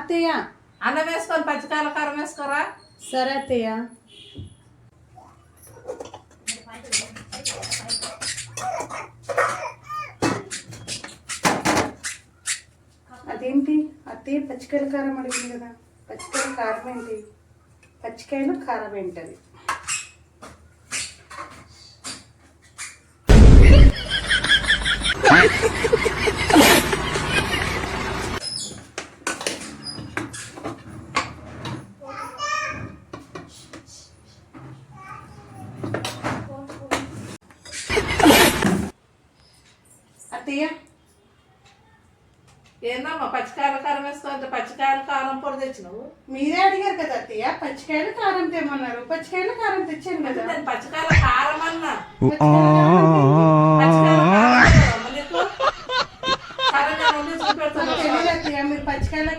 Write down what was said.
అత్తయ్య అన్నం వేసుకొని పచ్చికాయల కారం వేసుకోరా. సరే అత్తయ్య. అదేంటి అత్తయ్య పచ్చికాయల కారం అడిగింది కదా, పచ్చికాయల కారం ఏంటి? పచ్చికాయలు కారం ఏంటది? అత్తయ్య ఏందమ్మా పచ్చికాయల కారం వేసుకో, పచ్చికాయల కారం పొడి తెచ్చినావు. మీరే అడిగారు కదా అత్తయ్య, పచ్చికాయలు కారం తెమ్మన్నారు. పచ్చికాయలు కారం తెచ్చాను కదా. నేను పచ్చికాయల కారం అన్నా. పచ్చికాయల కారం పచ్చికాయల కారం నీకు సరే నేను చూపెడతాను. తెలియదు అత్తయ్య, మీరు పచ్చికాయల